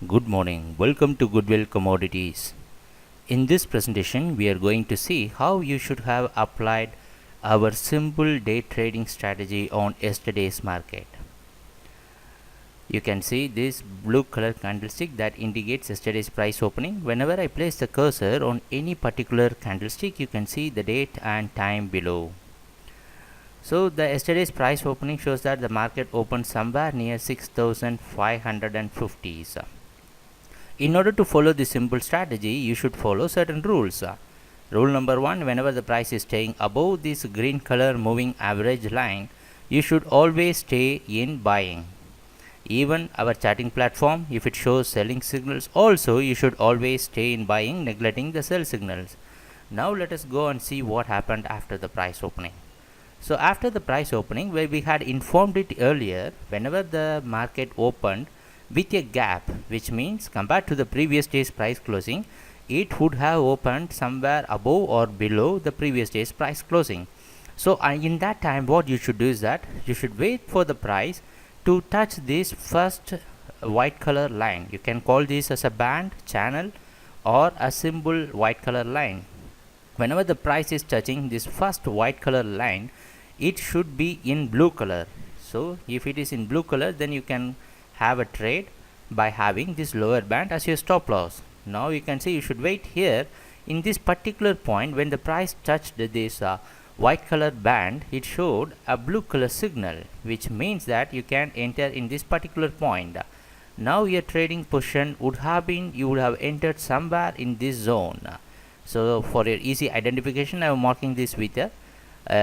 Good morning. Welcome to Goodwill Commodities. In this presentation, we are going to see how you should have applied our simple day trading strategy on yesterday's market. You can see this blue color candlestick that indicates yesterday's price opening. Whenever I place the cursor on any particular candlestick, you can see the date and time below. So the yesterday's price opening shows that the market opened somewhere near 6550s. In order to follow this simple strategy, you should follow certain rules. Rule number 1, whenever the price is staying above this green color moving average line, you should always stay in buying. Even our charting platform, if it shows selling signals, also you should always stay in buying, neglecting the sell signals. Now let us go and see what happened after the price opening. So after the price opening, where we had informed it earlier, whenever the market opened with a gap, which means compared to the previous day's price closing, it would have opened somewhere above or below the previous day's price closing. So in that time, what you should do is that you should wait for the price to touch this first white color line. You can call this as a band, channel, or a symbol white color line. Whenever the price is touching this first white color line, it should be in blue color. So if it is in blue color, then you can have a trade by having this lower band as your stop loss. Now you can see you should wait here in this particular point. When the price touched this white color band, it showed a blue color signal, which means that you can enter in this particular point. Now your trading position would have been, you would have entered somewhere in this zone. So for your easy identification, I am marking this with a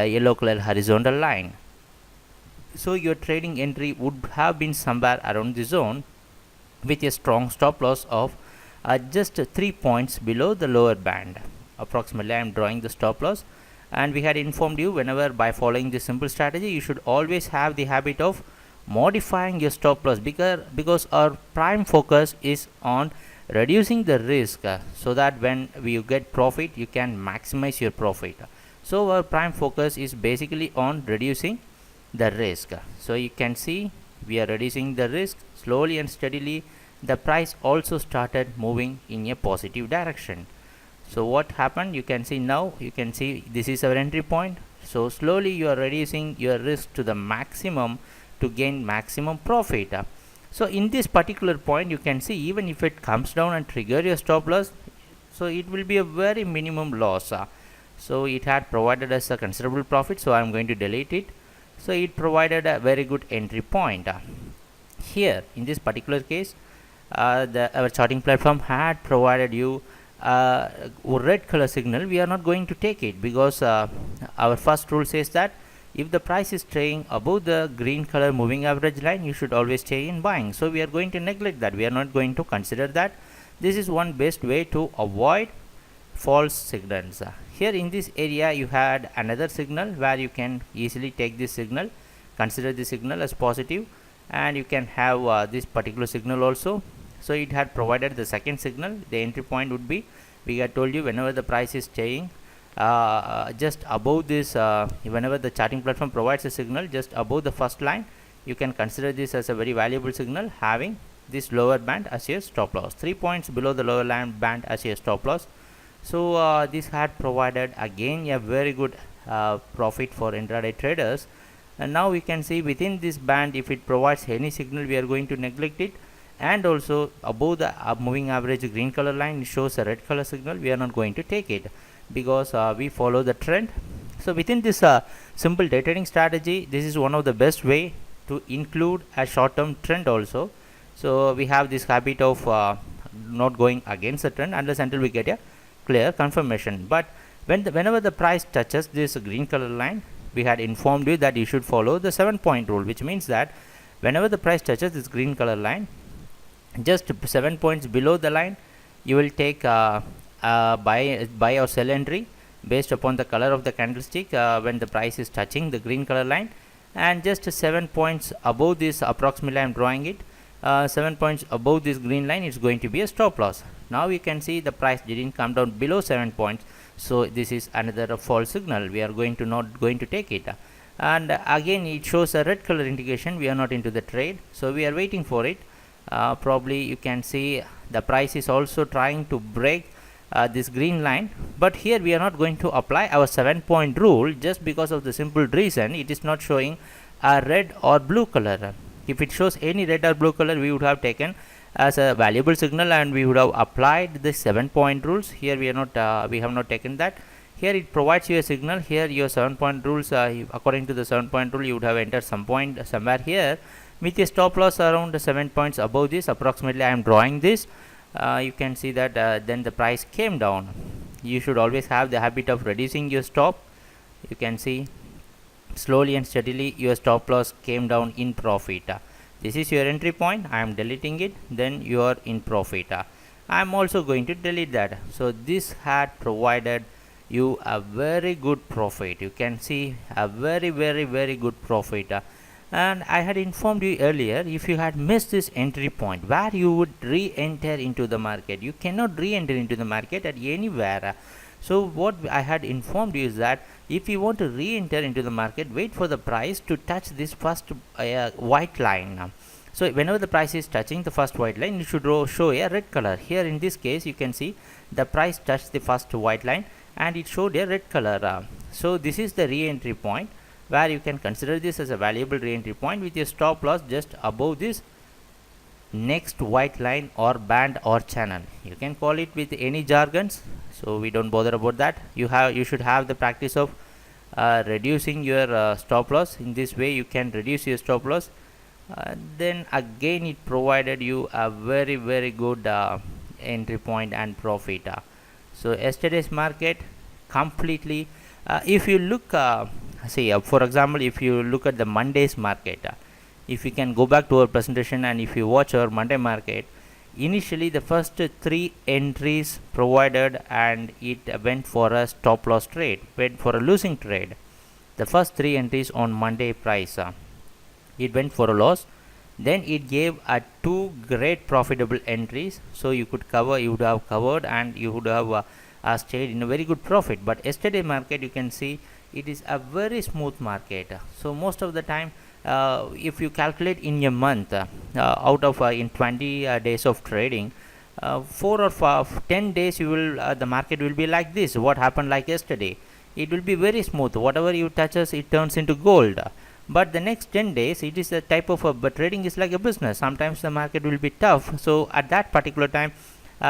yellow color horizontal line. So your trading entry would have been somewhere around the zone with a strong stop loss of just 3 points below the lower band. Approximately I am drawing the stop loss, and we had informed you, whenever by following this simple strategy, you should always have the habit of modifying your stop loss, because our prime focus is on reducing the risk, so that when you get profit, you can maximize your profit. So our prime focus is basically on reducing the risk. So you can see we are reducing the risk slowly and steadily. The price also started moving in a positive direction. So what happened, you can see now, you can see this is our entry point. So slowly you are reducing your risk to the maximum to gain maximum profit. So in this particular point, you can see even if it comes down and trigger your stop loss, so it will be a very minimum loss. So it had provided us a considerable profit, so I am going to delete it. So it provided a very good entry point. Here in this particular case, our charting platform had provided you a red color signal. We are not going to take it, because our first rule says that if the price is staying above the green color moving average line, you should always stay in buying. So we are going to neglect that. We are not going to consider that. This is one best way to avoid false signals. Here in this area, you had another signal where you can easily take this signal, consider this signal as positive, and you can have this particular signal also. So it had provided the second signal. The entry point would be, we had told you, whenever the price is staying just above this, whenever the charting platform provides a signal just above the first line, you can consider this as a very valuable signal, having this lower band as your stop loss, 3 points below the lower line band as your stop loss. So this had provided again a very good profit for intraday traders. And now we can see within this band, if it provides any signal, we are going to neglect it. And also above the moving average green color line, it shows a red color signal. We are not going to take it, because we follow the trend. So within this simple day trading strategy, this is one of the best way to include a short term trend also. So we have this habit of not going against the trend unless until we get a clear confirmation. But whenever the price touches this green color line, we had informed you that you should follow the 7-point rule, which means that whenever the price touches this green color line, just 7 points below the line, you will take buy or sell entry based upon the color of the candlestick when the price is touching the green color line. And just 7 points above this, approximately I am drawing it, 7 points above this green line, it's going to be a stop loss. Now you can see the price didn't come down below 7 points, so this is another false signal. We are not going to take it. And again it shows a red color indication. We are not into the trade, so we are waiting for it. probably you can see the price is also trying to break this green line, but here we are not going to apply our 7-point rule, just because of the simple reason it is not showing a red or blue color. If it shows any red or blue color, we would have taken as a valuable signal and we would have applied the 7-point rules. Here we are not we have not taken that. Here it provides you a signal. Here your 7-point rules, according to the 7-point rule, you would have entered some point somewhere here with a stop loss around 7 points above this. Approximately I am drawing this. You can see that then the price came down. You should always have the habit of reducing your stop. You can see slowly and steadily your stop loss came down in profit. This is your entry point. I am deleting it, then you are in profit. I am also going to delete that. So this had provided you a very good profit. You can see a very good profit. And I had informed you earlier, if you had missed this entry point where you would re-enter into the market, you cannot re-enter into the market at anywhere. So what I had informed you is that if you want to re-enter into the market, wait for the price to touch this first white line. So whenever the price is touching the first white line, you should show a red color. Here in this case, you can see the price touched the first white line and it showed a red color. So this is the re-entry point, where you can consider this as a valuable re-entry point with your stop loss just above this next white line or band or channel. You can call it with any jargons, so we don't bother about that. You should have the practice of reducing your stop loss. In this way you can reduce your stop loss. Then again it provided you a very good entry point and profit. So yesterday's market completely, if you look for example, if you look at the Monday's market, if you can go back to our presentation and if you watch our Monday market, initially the first 3 entries provided and it went for a stop loss trade, went for a losing trade. The first 3 entries on Monday price, it went for a loss. Then it gave 2 great profitable entries, so you would have covered and you would have stayed in a very good profit. But yesterday market, you can see it is a very smooth market. So most of the time, if you calculate in a month, out of in 20 days of trading, 4 or 10 days you will the market will be like this. What happened like yesterday, it will be very smooth. Whatever you touches, it turns into gold. But the next 10 days, it is a type of but trading is like a business. Sometimes the market will be tough. So at that particular time,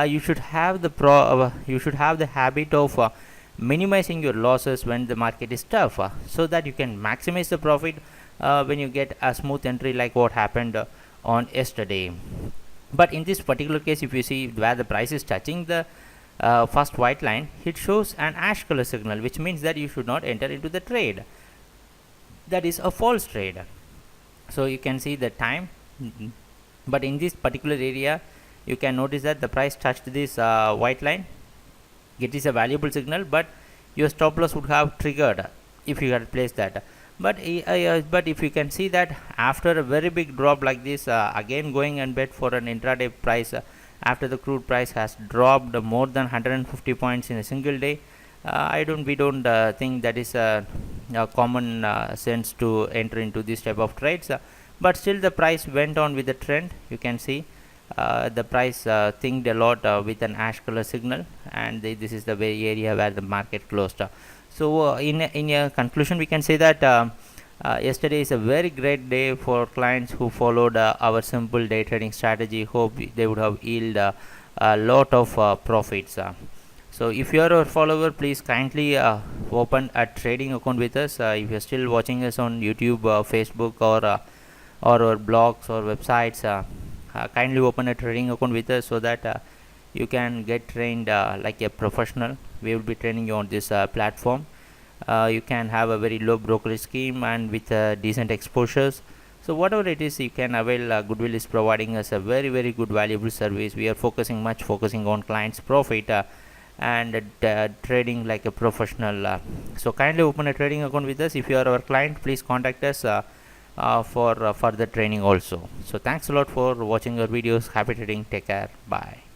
you should have the habit of minimizing your losses when the market is tough, so that you can maximize the profit when you get a smooth entry like what happened on yesterday. But in this particular case, if you see where the price is touching the first white line, it shows an ash color signal, which means that you should not enter into the trade. That is a false trade. So you can see the time, but in this particular area you can notice that the price touched this white line. It is a valuable signal, but your stop loss would have triggered if you had placed that. But if you can see that after a very big drop like this, again going and bet for an intraday price, after the crude price has dropped more than 150 points in a single day, we don't think that is a common sense to enter into this type of trades. But still the price went on with the trend. You can see the price thinked a lot with an ash color signal, and this is the very area where the market closed. So in a conclusion, we can say that yesterday is a very great day for clients who followed our simple day trading strategy. Hope they would have yielded a lot of profits. So if you are our follower, please kindly open a trading account with us. If you are still watching us on YouTube, Facebook, or our blogs or websites, kindly open a trading account with us so that you can get trained like a professional. We will be training you on this platform. You can have a very low brokerage scheme and with decent exposures. So whatever it is, you can avail. Goodwill is providing us a very good valuable service. We are focusing on clients' profit and trading like a professional. So kindly open a trading account with us. If you are our client, please contact us for further training also. So thanks a lot for watching our videos. Happy trading. Take care. Bye.